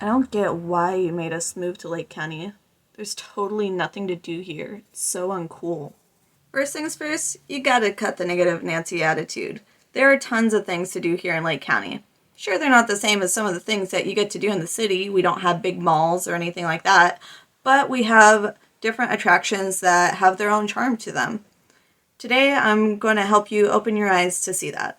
I don't get why you made us move to Lake County. There's totally nothing to do here. It's so uncool. First things first, you gotta cut the negative Nancy attitude. There are tons of things to do here in Lake County. Sure, they're not the same as some of the things that you get to do in the city. We don't have big malls or anything like that, but we have different attractions that have their own charm to them. Today, I'm going to help you open your eyes to see that.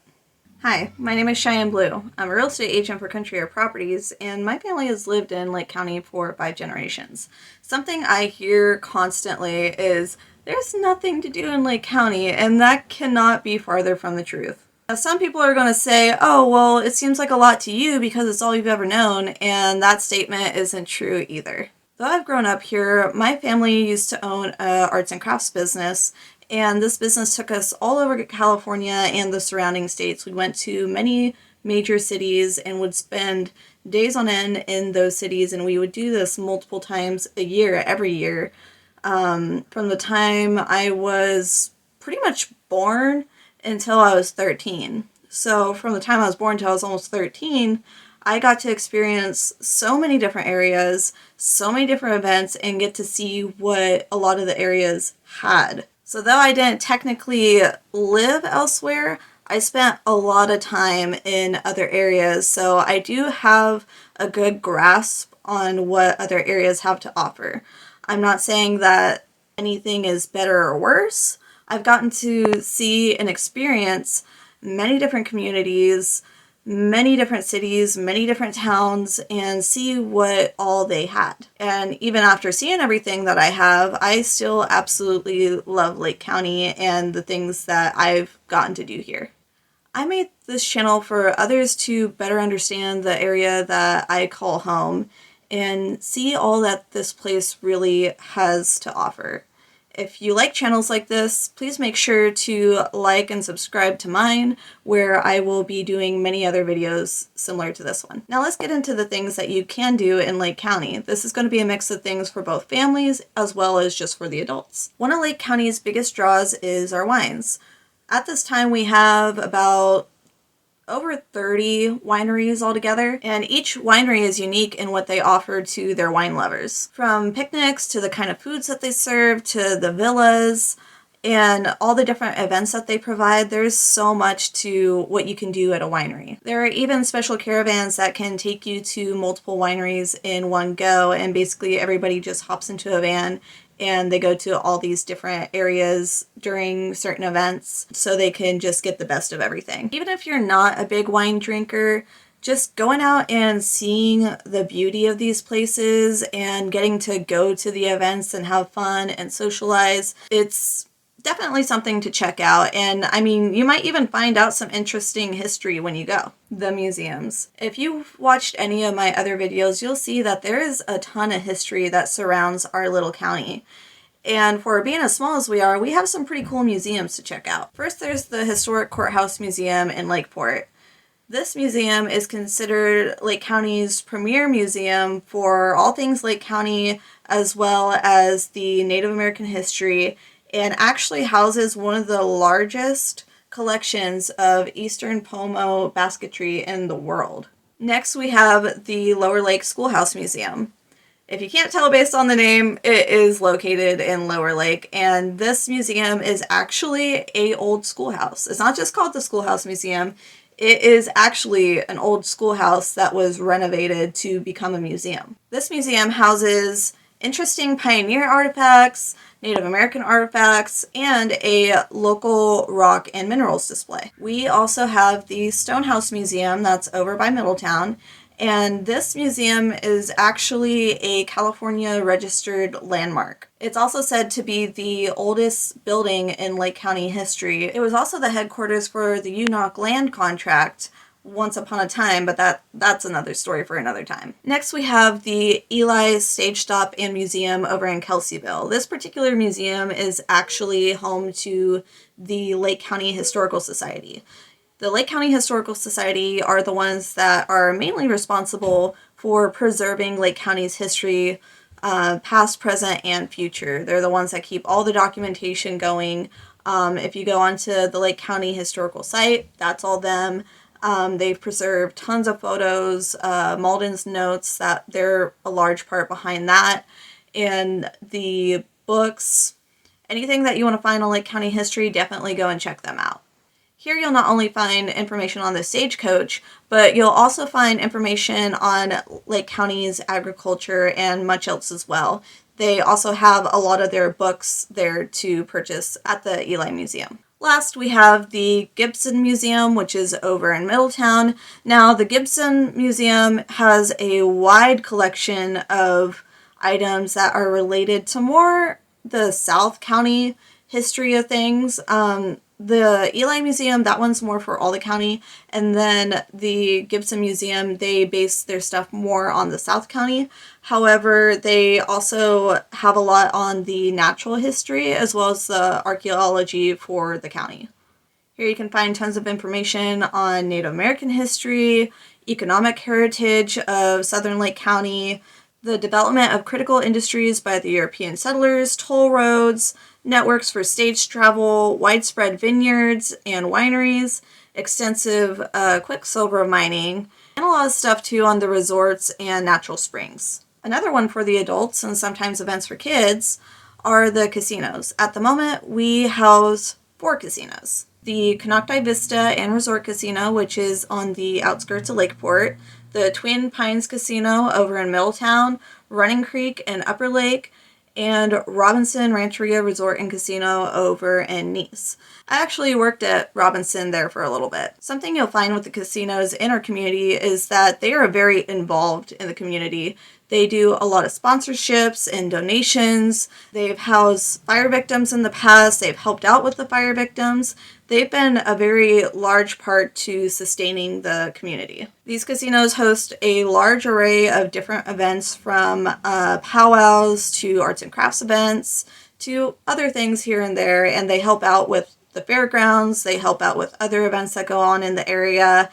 Hi, my name is Cheyenne Blue. I'm a real estate agent for Country Air Properties, and my family has lived in Lake County for 5 generations. Something I hear constantly is, there's nothing to do in Lake County, and that cannot be farther from the truth. Now, some people are going to say, oh, well, it seems like a lot to you because it's all you've ever known, and that statement isn't true either. Though I've grown up here, my family used to own an arts and crafts business, and this business took us all over California and the surrounding states. We went to many major cities and would spend days on end in those cities, and we would do this multiple times a year, every year. From the time I was pretty much born until I was 13. So from the time I was born until I was almost 13, I got to experience so many different areas, so many different events, and get to see what a lot of the areas had. So though I didn't technically live elsewhere, I spent a lot of time in other areas, so I do have a good grasp on what other areas have to offer. I'm not saying that anything is better or worse. I've gotten to see and experience many different communities, many different cities, many different towns, and see what all they had. And even after seeing everything that I have, I still absolutely love Lake County and the things that I've gotten to do here. I made this channel for others to better understand the area that I call home and see all that this place really has to offer. If you like channels like this, please make sure to like and subscribe to mine, where I will be doing many other videos similar to this one. Now let's get into the things that you can do in Lake County. This is going to be a mix of things for both families as well as just for the adults. One of Lake County's biggest draws is our wines. At this time we have about over 30 wineries altogether, and each winery is unique in what they offer to their wine lovers. From picnics to the kind of foods that they serve to the villas and all the different events that they provide, there's so much to what you can do at a winery. There are even special caravans that can take you to multiple wineries in one go, and basically everybody just hops into a van and they go to all these different areas during certain events so they can just get the best of everything. Even if you're not a big wine drinker, just going out and seeing the beauty of these places and getting to go to the events and have fun and socialize, it's definitely something to check out. And I mean, you might even find out some interesting history when you go. The museums. If you've watched any of my other videos, you'll see that there is a ton of history that surrounds our little county. And for being as small as we are, we have some pretty cool museums to check out. First, there's the Historic Courthouse Museum in Lakeport. This museum is considered Lake County's premier museum for all things Lake County, as well as the Native American history, and actually houses one of the largest collections of Eastern Pomo basketry in the world. Next, we have the Lower Lake Schoolhouse Museum. If you can't tell based on the name, it is located in Lower Lake, and this museum is actually an old schoolhouse. It's not just called the Schoolhouse Museum. It is actually an old schoolhouse that was renovated to become a museum. This museum houses interesting pioneer artifacts, Native American artifacts, and a local rock and minerals display. We also have the Stonehouse Museum that's over by Middletown, and this museum is actually a California registered landmark. It's also said to be the oldest building in Lake County history. It was also the headquarters for the UNOC land contract once upon a time, but that's another story for another time. Next, we have the Eli Stage Stop and Museum over in Kelseyville. This particular museum is actually home to the Lake County Historical Society. The Lake County Historical Society are the ones that are mainly responsible for preserving Lake County's history, past, present, and future. They're the ones that keep all the documentation going. If you go onto the Lake County Historical site, that's all them. They've preserved tons of photos, Malden's notes, that they're a large part behind that, and the books. Anything that you want to find on Lake County history, definitely go and check them out. Here you'll not only find information on the stagecoach, but you'll also find information on Lake County's agriculture and much else as well. They also have a lot of their books there to purchase at the Eli Museum. Last, we have the Gibson Museum, which is over in Middletown. Now, the Gibson Museum has a wide collection of items that are related to more the South County history of things. The Eli Museum, that one's more for all the county, and then the Gibson Museum, they base their stuff more on the South County. However, they also have a lot on the natural history as well as the archaeology for the county. Here you can find tons of information on Native American history, economic heritage of Southern Lake County, the development of critical industries by the European settlers, toll roads, networks for stage travel, widespread vineyards and wineries, extensive quicksilver mining, and a lot of stuff too on the resorts and natural springs. Another one for the adults and sometimes events for kids are the casinos. At the moment, we house 4 casinos. The Konocti Vista and Resort Casino, which is on the outskirts of Lakeport, the Twin Pines Casino over in Middletown, Running Creek and Upper Lake, and Robinson Rancheria Resort and Casino over in Nice. I actually worked at Robinson there for a little bit. Something you'll find with the casinos in our community is that they are very involved in the community. They do a lot of sponsorships and donations. They've housed fire victims in the past. They've helped out with the fire victims. They've been a very large part to sustaining the community. These casinos host a large array of different events, from powwows to arts and crafts events to other things here and there, and they help out with the Fairgrounds. They help out with other events that go on in the area,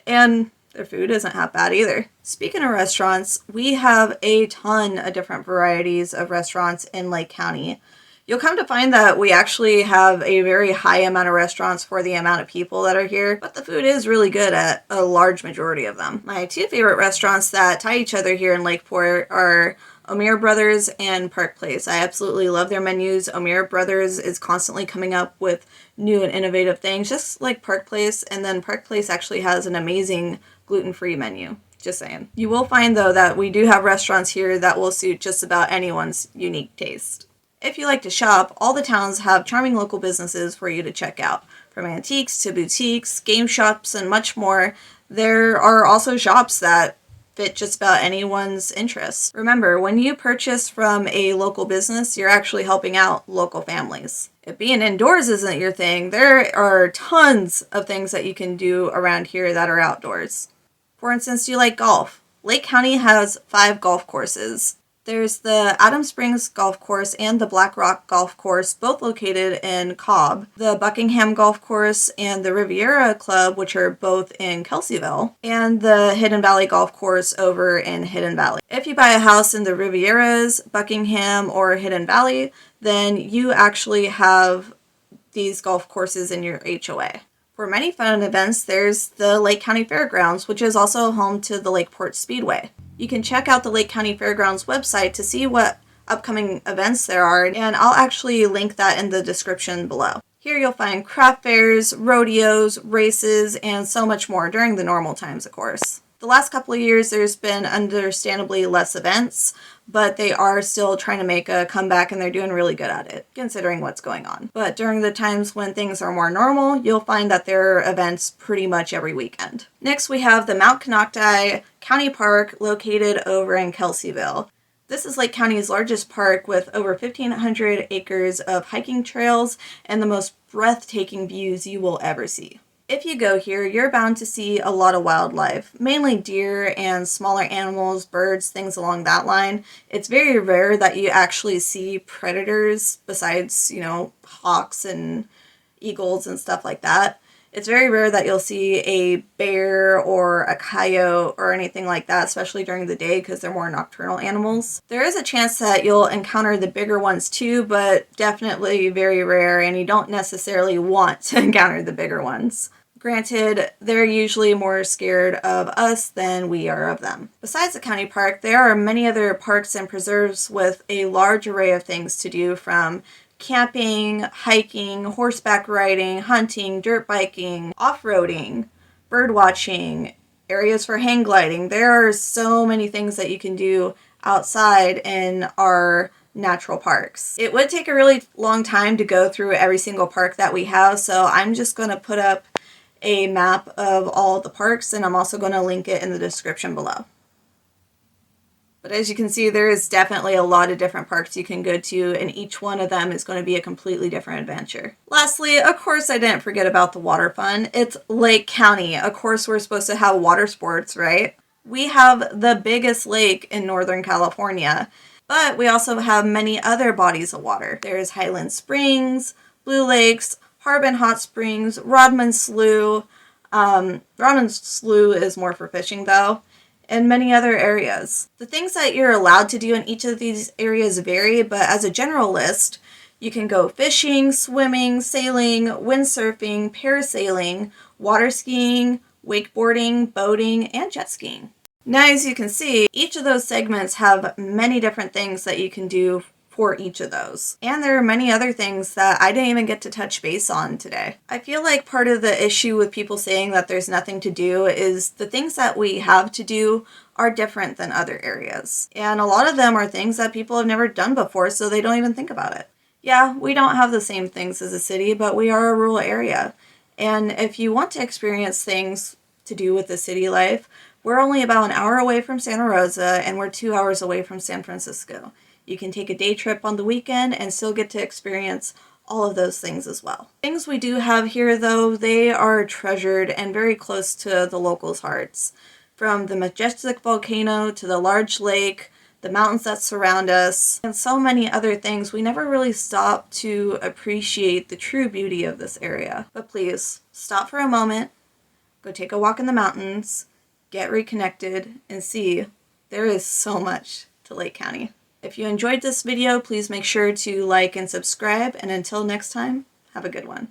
and their food isn't half bad either. Speaking of restaurants, we have a ton of different varieties of restaurants in Lake County. You'll come to find that we actually have a very high amount of restaurants for the amount of people that are here, but the food is really good at a large majority of them. My 2 favorite restaurants that tie each other here in Lakeport are O'Meara Brothers and Park Place. I absolutely love their menus. O'Meara Brothers is constantly coming up with new and innovative things, just like Park Place, and then Park Place actually has an amazing gluten-free menu. Just saying. You will find, though, that we do have restaurants here that will suit just about anyone's unique taste. If you like to shop, all the towns have charming local businesses for you to check out. From antiques to boutiques, game shops, and much more, there are also shops that fit just about anyone's interests. Remember, when you purchase from a local business, you're actually helping out local families. If being indoors isn't your thing, there are tons of things that you can do around here that are outdoors. For instance, do you like golf? Lake County has 5 golf courses. There's the Adams Springs Golf Course and the Black Rock Golf Course, both located in Cobb. The Buckingham Golf Course and the Riviera Club, which are both in Kelseyville. And the Hidden Valley Golf Course over in Hidden Valley. If you buy a house in the Rivieras, Buckingham, or Hidden Valley, then you actually have these golf courses in your HOA. For many fun events, there's the Lake County Fairgrounds, which is also home to the Lakeport Speedway. You can check out the Lake County Fairgrounds website to see what upcoming events there are, and I'll actually link that in the description below. Here you'll find craft fairs, rodeos, races, and so much more during the normal times, of course. The last couple of years, there's been understandably less events, but they are still trying to make a comeback, and they're doing really good at it, considering what's going on. But during the times when things are more normal, you'll find that there are events pretty much every weekend. Next, we have the Mount Konocti County Park, located over in Kelseyville. This is Lake County's largest park with over 1,500 acres of hiking trails and the most breathtaking views you will ever see. If you go here, you're bound to see a lot of wildlife, mainly deer and smaller animals, birds, things along that line. It's very rare that you actually see predators besides, hawks and eagles and stuff like that. It's very rare that you'll see a bear or a coyote or anything like that, especially during the day because they're more nocturnal animals. There is a chance that you'll encounter the bigger ones too, but definitely very rare, and you don't necessarily want to encounter the bigger ones. Granted, they're usually more scared of us than we are of them. Besides the county park, there are many other parks and preserves with a large array of things to do, from camping, hiking, horseback riding, hunting, dirt biking, off-roading, bird watching, areas for hang gliding. There are so many things that you can do outside in our natural parks. It would take a really long time to go through every single park that we have, so I'm just going to put up a map of all the parks, and I'm also going to link it in the description below. But as you can see, there is definitely a lot of different parks you can go to, and each one of them is going to be a completely different adventure. Lastly, of course, I didn't forget about the water fun. It's Lake County. Of course, we're supposed to have water sports, right? We have the biggest lake in Northern California, but we also have many other bodies of water. There's Highland Springs, Blue Lakes, Harbin Hot Springs, Rodman Slough. Rodman Slough is more for fishing though, and many other areas. The things that you're allowed to do in each of these areas vary, but as a general list, you can go fishing, swimming, sailing, windsurfing, parasailing, water skiing, wakeboarding, boating, and jet skiing. Now, as you can see, each of those segments have many different things that you can do for each of those. And there are many other things that I didn't even get to touch base on today. I feel like part of the issue with people saying that there's nothing to do is the things that we have to do are different than other areas. And a lot of them are things that people have never done before, so they don't even think about it. Yeah, we don't have the same things as a city, but we are a rural area. And if you want to experience things to do with the city life, we're only about an hour away from Santa Rosa, and we're 2 hours away from San Francisco. You can take a day trip on the weekend and still get to experience all of those things as well. Things we do have here, though, they are treasured and very close to the locals' hearts. From the majestic volcano to the large lake, the mountains that surround us, and so many other things, we never really stop to appreciate the true beauty of this area. But please, stop for a moment, go take a walk in the mountains, get reconnected, and see there is so much to Lake County. If you enjoyed this video, please make sure to like and subscribe, and until next time, have a good one.